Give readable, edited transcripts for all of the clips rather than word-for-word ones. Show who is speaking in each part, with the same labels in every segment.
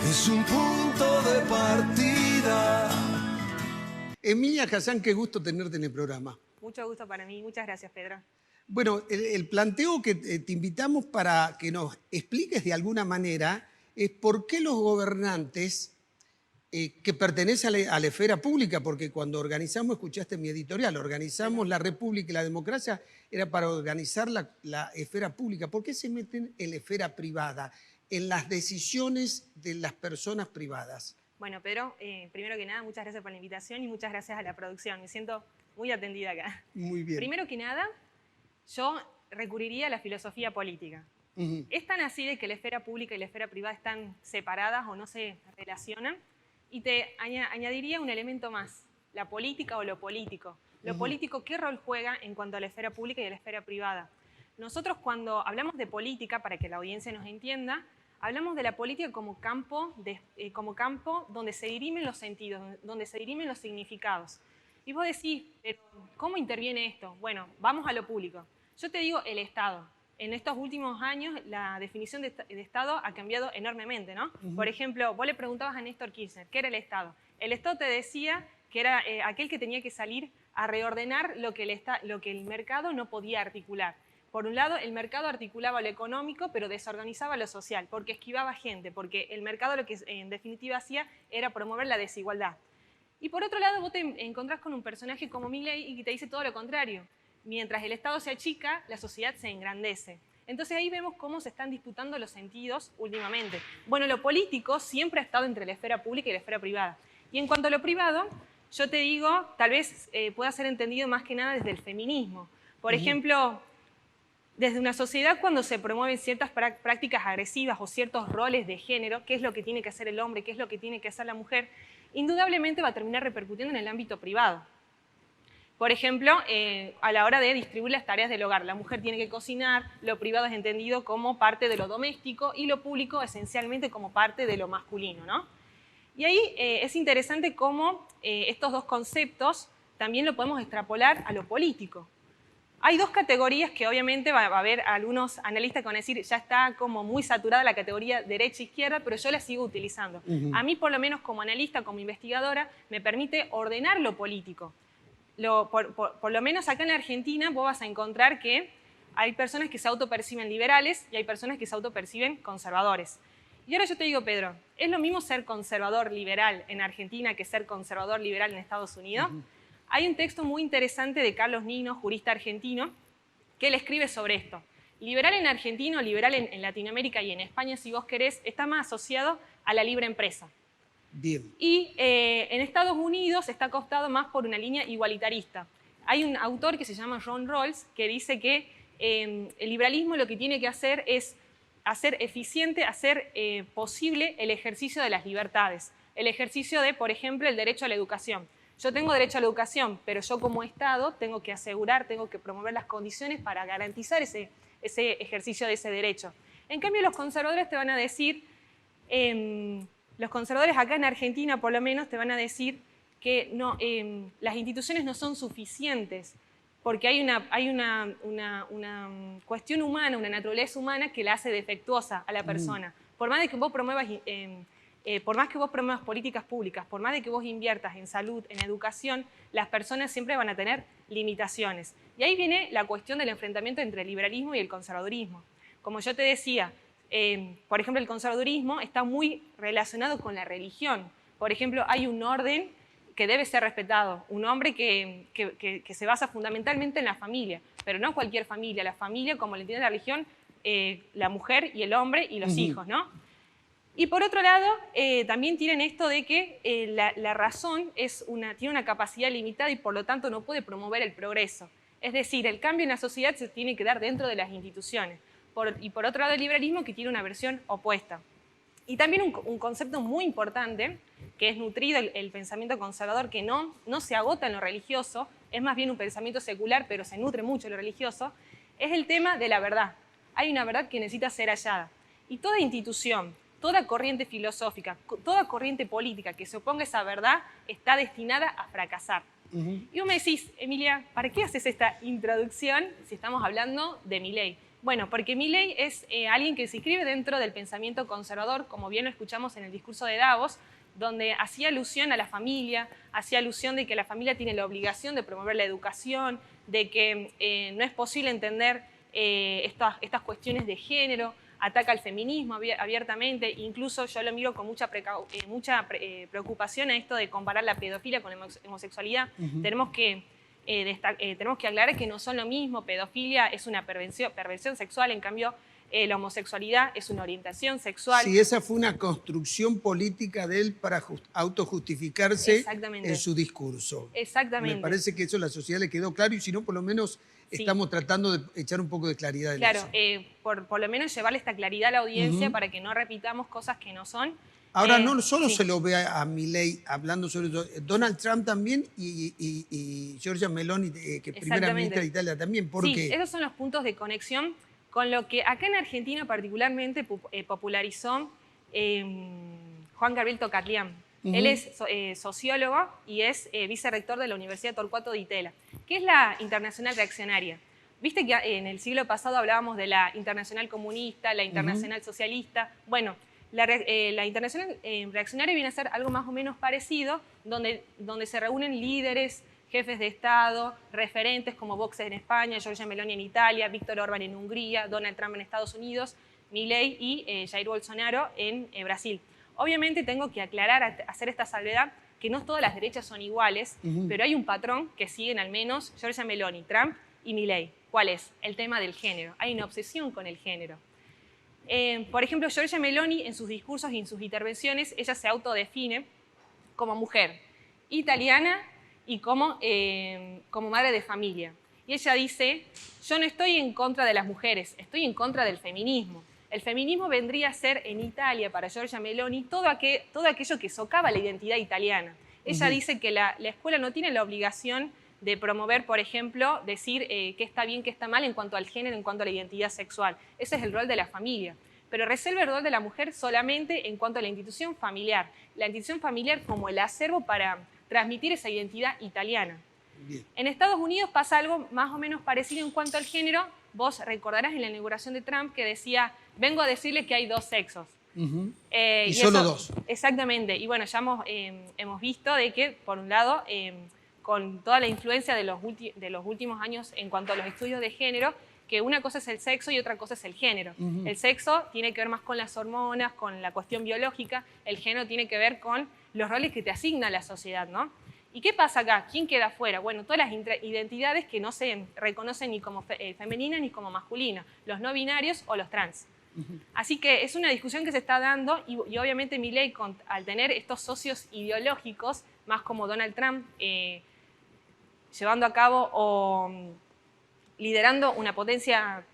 Speaker 1: es un punto de partida.
Speaker 2: Emilia Hassan, qué gusto tenerte en el programa.
Speaker 3: Mucho gusto para mí. Muchas gracias, Pedro.
Speaker 2: Bueno, el planteo que te invitamos para que nos expliques de alguna manera es por qué los gobernantes que pertenecen a la esfera pública, porque cuando organizamos, escuchaste mi editorial, organizamos la República y la democracia, era para organizar la esfera pública. ¿Por qué se meten en la esfera privada, en las decisiones de las personas privadas?
Speaker 3: Bueno, Pedro, primero que nada, muchas gracias por la invitación y muchas gracias a la producción. Me siento muy atendida acá.
Speaker 2: Muy bien.
Speaker 3: Primero que nada, yo recurriría a la filosofía política. Es tan así de que la esfera pública y la esfera privada están separadas o no se relacionan. Y te añadiría un elemento más, la política o lo político. Lo político, ¿qué rol juega en cuanto a la esfera pública y a la esfera privada? Nosotros cuando hablamos de política, para que la audiencia nos entienda, hablamos de la política como campo donde se dirimen los sentidos, donde se dirimen los significados. Y vos decís, pero ¿cómo interviene esto? Bueno, vamos a lo público. Yo te digo el Estado. En estos últimos años la definición de Estado ha cambiado enormemente, ¿no? Por ejemplo, vos le preguntabas a Néstor Kirchner, ¿qué era el Estado? El Estado te decía que era aquel que tenía que salir a reordenar lo que el mercado no podía articular. Por un lado, el mercado articulaba lo económico, pero desorganizaba lo social, porque esquivaba gente, porque el mercado lo que en definitiva hacía era promover la desigualdad. Y por otro lado, vos te encontrás con un personaje como Milei y que te dice todo lo contrario. Mientras el Estado se achica, la sociedad se engrandece. Entonces ahí vemos cómo se están disputando los sentidos últimamente. Bueno, lo político siempre ha estado entre la esfera pública y la esfera privada. Y en cuanto a lo privado, yo te digo, tal vez pueda ser entendido más que nada desde el feminismo. Por ejemplo, desde una sociedad cuando se promueven ciertas prácticas agresivas o ciertos roles de género, qué es lo que tiene que hacer el hombre, qué es lo que tiene que hacer la mujer, indudablemente va a terminar repercutiendo en el ámbito privado. Por ejemplo, a la hora de distribuir las tareas del hogar, la mujer tiene que cocinar, lo privado es entendido como parte de lo doméstico y lo público esencialmente como parte de lo masculino, ¿no? Y ahí es interesante cómo estos dos conceptos también lo podemos extrapolar a lo político. Hay dos categorías que obviamente va a haber algunos analistas que van a decir ya está como muy saturada la categoría derecha-izquierda, pero yo la sigo utilizando. A mí, por lo menos como analista, como investigadora, me permite ordenar lo político. Por lo menos acá en la Argentina vos vas a encontrar que hay personas que se autoperciben liberales y hay personas que se autoperciben conservadores. Y ahora yo te digo, Pedro, ¿es lo mismo ser conservador liberal en Argentina que ser conservador liberal en Estados Unidos? Hay un texto muy interesante de Carlos Nino, jurista argentino, que él escribe sobre esto. Liberal en Argentina, liberal en Latinoamérica y en España, si vos querés, está más asociado a la libre empresa.
Speaker 2: Bien.
Speaker 3: Y en Estados Unidos está acostado más por una línea igualitarista. Hay un autor que se llama Ron Rawls que dice que el liberalismo lo que tiene que hacer es hacer eficiente, hacer posible el ejercicio de las libertades. El ejercicio de, por ejemplo, el derecho a la educación. Yo tengo derecho a la educación, pero yo como Estado tengo que asegurar, tengo que promover las condiciones para garantizar ese ejercicio de ese derecho. En cambio, los conservadores te van a decir... los conservadores acá en Argentina, por lo menos, te van a decir que no, las instituciones no son suficientes porque hay una cuestión humana, una naturaleza humana que la hace defectuosa a la persona. Por más de que vos promuevas, políticas públicas, por más de que vos inviertas en salud, en educación, las personas siempre van a tener limitaciones. Y ahí viene la cuestión del enfrentamiento entre el liberalismo y el conservadurismo. Como yo te decía, por ejemplo, el conservadurismo está muy relacionado con la religión. Por ejemplo, hay un orden que debe ser respetado, un hombre que se basa fundamentalmente en la familia, pero no cualquier familia, la familia, como le entiende la religión, la mujer y el hombre y los hijos, ¿no? Y por otro lado, también tienen esto de que la razón tiene una capacidad limitada y por lo tanto no puede promover el progreso. Es decir, el cambio en la sociedad se tiene que dar dentro de las instituciones. Y por otro lado el liberalismo que tiene una versión opuesta. Y también un concepto muy importante, que es nutrido el pensamiento conservador, que no se agota en lo religioso, es más bien un pensamiento secular, pero se nutre mucho en lo religioso, es el tema de la verdad. Hay una verdad que necesita ser hallada. Y toda institución, toda corriente filosófica, toda corriente política que se oponga a esa verdad está destinada a fracasar. Y vos me decís, Emilia, ¿para qué haces esta introducción si estamos hablando de Milei? Bueno, porque Milei es alguien que se inscribe dentro del pensamiento conservador, como bien lo escuchamos en el discurso de Davos, donde hacía alusión a la familia, hacía alusión de que la familia tiene la obligación de promover la educación, de que no es posible entender estas cuestiones de género, ataca al feminismo abiertamente, incluso yo lo miro con mucha preocupación a esto de comparar la pedofilia con la homosexualidad. Tenemos que aclarar que no son lo mismo. Pedofilia es una perversión sexual, en cambio la homosexualidad es una orientación sexual.
Speaker 2: Sí, esa fue una construcción política de él para autojustificarse en su discurso.
Speaker 3: Exactamente.
Speaker 2: Me parece que eso a la sociedad le quedó claro y si no, por lo menos estamos tratando de echar un poco de claridad en eso.
Speaker 3: Claro, por lo menos llevarle esta claridad a la audiencia para que no repitamos cosas que no son.
Speaker 2: Ahora, no solo se lo ve a Milei hablando sobre eso, Donald Trump también y Giorgia Meloni, que primera ministra de Italia también. ¿Por qué?
Speaker 3: Esos son los puntos de conexión con lo que acá en Argentina particularmente popularizó Juan Gabriel Tocatlián. Él es sociólogo y es vicerrector de la Universidad Torcuato Di Itela, que es la Internacional Reaccionaria. Viste que en el siglo pasado hablábamos de la Internacional Comunista, la Internacional Socialista. Bueno, la Internacional Reaccionaria viene a ser algo más o menos parecido, donde se reúnen líderes, jefes de Estado, referentes como Vox en España, Giorgia Meloni en Italia, Víctor Orbán en Hungría, Donald Trump en Estados Unidos, Milei y Jair Bolsonaro en Brasil. Obviamente tengo que aclarar, hacer esta salvedad, que no todas las derechas son iguales, pero hay un patrón que siguen al menos Giorgia Meloni, Trump y Milei. ¿Cuál es? El tema del género. Hay una obsesión con el género. Por ejemplo, Giorgia Meloni en sus discursos y en sus intervenciones, ella se autodefine como mujer italiana y como madre de familia. Y ella dice, yo no estoy en contra de las mujeres, estoy en contra del feminismo. El feminismo vendría a ser en Italia, para Giorgia Meloni, todo aquello que socava la identidad italiana. Ella dice que la escuela no tiene la obligación de promover, por ejemplo, decir qué está bien, qué está mal en cuanto al género, en cuanto a la identidad sexual. Ese es el rol de la familia. Pero resuelve el rol de la mujer solamente en cuanto a la institución familiar. La institución familiar como el acervo para transmitir esa identidad italiana. Bien. En Estados Unidos pasa algo más o menos parecido en cuanto al género. Vos recordarás en la inauguración de Trump que decía, vengo a decirle que hay dos sexos.
Speaker 2: Y solo dos.
Speaker 3: Exactamente. Y bueno, ya hemos visto de que, por un lado, con toda la influencia de los últimos años en cuanto a los estudios de género, que una cosa es el sexo y otra cosa es el género. El sexo tiene que ver más con las hormonas, con la cuestión biológica, el género tiene que ver con los roles que te asigna la sociedad, ¿no? ¿Y qué pasa acá? ¿Quién queda afuera? Bueno, todas las identidades que no se reconocen ni como femeninas ni como masculinas, los no binarios o los trans. Así que es una discusión que se está dando y obviamente Milei, al tener estos socios ideológicos, más como Donald Trump, llevando a cabo o liderando una potencia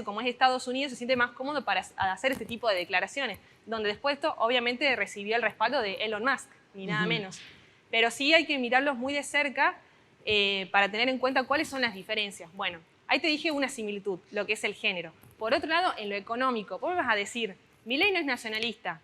Speaker 3: como es Estados Unidos, se siente más cómodo para hacer este tipo de declaraciones, donde después esto obviamente recibió el respaldo de Elon Musk, ni nada menos. Pero sí hay que mirarlos muy de cerca para tener en cuenta cuáles son las diferencias. Bueno, ahí te dije una similitud, lo que es el género. Por otro lado, en lo económico, vos me vas a decir, Milei no es nacionalista,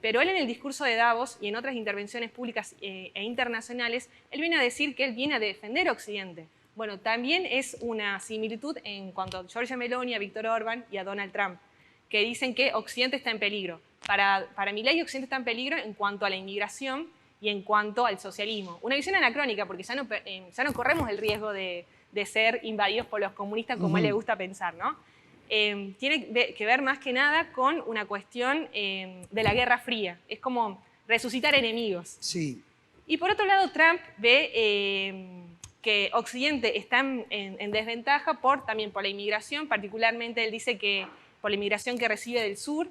Speaker 3: pero él en el discurso de Davos y en otras intervenciones públicas e internacionales, él viene a decir que él viene a defender a Occidente. Bueno, también es una similitud en cuanto a Giorgia Meloni, a Víctor Orbán y a Donald Trump, que dicen que Occidente está en peligro. Para Milei, Occidente está en peligro en cuanto a la inmigración y en cuanto al socialismo. Una visión anacrónica, porque ya no corremos el riesgo de ser invadidos por los comunistas como a él le gusta pensar, ¿no? Tiene que ver más que nada con una cuestión de la Guerra Fría. Es como resucitar enemigos.
Speaker 2: Sí.
Speaker 3: Y por otro lado, Trump ve que Occidente está en desventaja también por la inmigración. Particularmente él dice que por la inmigración que recibe del sur,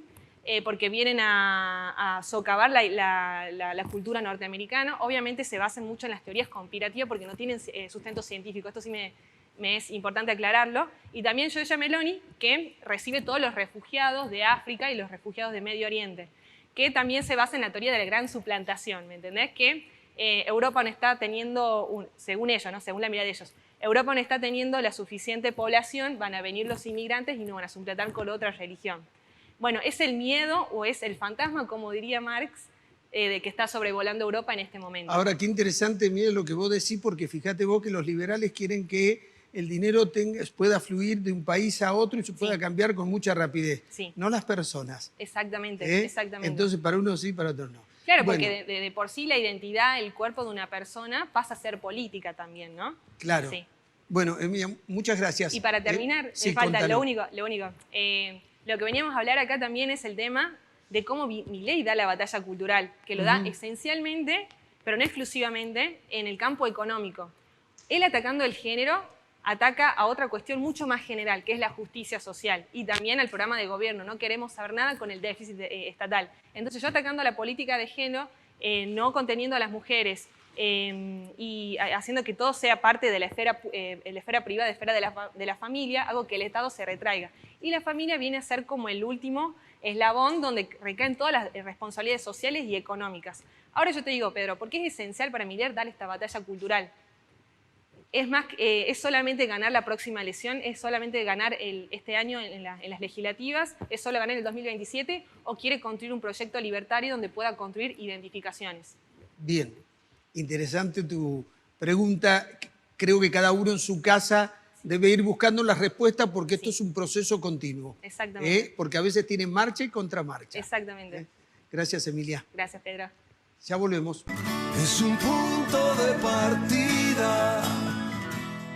Speaker 3: porque vienen a socavar la cultura norteamericana. Obviamente se basan mucho en las teorías conspirativas porque no tienen sustento científico. Esto sí me es importante aclararlo. Y también Giorgia Meloni, que recibe todos los refugiados de África y los refugiados de Medio Oriente, que también se basa en la teoría de la gran suplantación, ¿me entendés? Que Europa no está teniendo, según ellos, ¿no? Según la mirada de ellos, Europa no está teniendo la suficiente población, van a venir los inmigrantes y no van a suplantar con otra religión. Bueno, ¿es el miedo o es el fantasma, como diría Marx, de que está sobrevolando Europa en este momento?
Speaker 2: Ahora, qué interesante, mire lo que vos decís, porque fíjate vos que los liberales quieren que el dinero pueda fluir de un país a otro y se pueda cambiar con mucha rapidez.
Speaker 3: Sí.
Speaker 2: No las personas.
Speaker 3: Exactamente, exactamente.
Speaker 2: Entonces, para unos sí, para otros no.
Speaker 3: Claro,
Speaker 2: Bueno,
Speaker 3: porque de por sí la identidad, el cuerpo de una persona pasa a ser política también, ¿no?
Speaker 2: Claro.
Speaker 3: Sí.
Speaker 2: Bueno, Emilia, muchas gracias.
Speaker 3: Y para terminar,
Speaker 2: sí,
Speaker 3: me falta
Speaker 2: contalo.
Speaker 3: lo único. Lo que veníamos a hablar acá también es el tema de cómo Milei da la batalla cultural, que lo da esencialmente, pero no exclusivamente, en el campo económico. Él, atacando el género, ataca a otra cuestión mucho más general, que es la justicia social, y también al programa de gobierno. No queremos saber nada con el déficit estatal. Entonces, yo atacando la política de género, no conteniendo a las mujeres, y haciendo que todo sea parte de la esfera privada, esfera de la familia, hago que el Estado se retraiga. Y la familia viene a ser como el último eslabón donde recaen todas las responsabilidades sociales y económicas. Ahora yo te digo, Pedro, ¿por qué es esencial para Milei dar esta batalla cultural? Es solamente ganar la próxima elección, es solamente ganar este año en las legislativas, es solo ganar en el 2027, o quiere construir un proyecto libertario donde pueda construir identificaciones.
Speaker 2: Bien, interesante tu pregunta. Creo que cada uno en su casa debe ir buscando las respuestas porque esto es un proceso continuo.
Speaker 3: Exactamente.
Speaker 2: Porque a veces tiene marcha y contramarcha.
Speaker 3: Exactamente.
Speaker 2: Gracias, Emilia.
Speaker 3: Gracias, Pedro.
Speaker 2: Ya volvemos.
Speaker 1: Es un punto de partida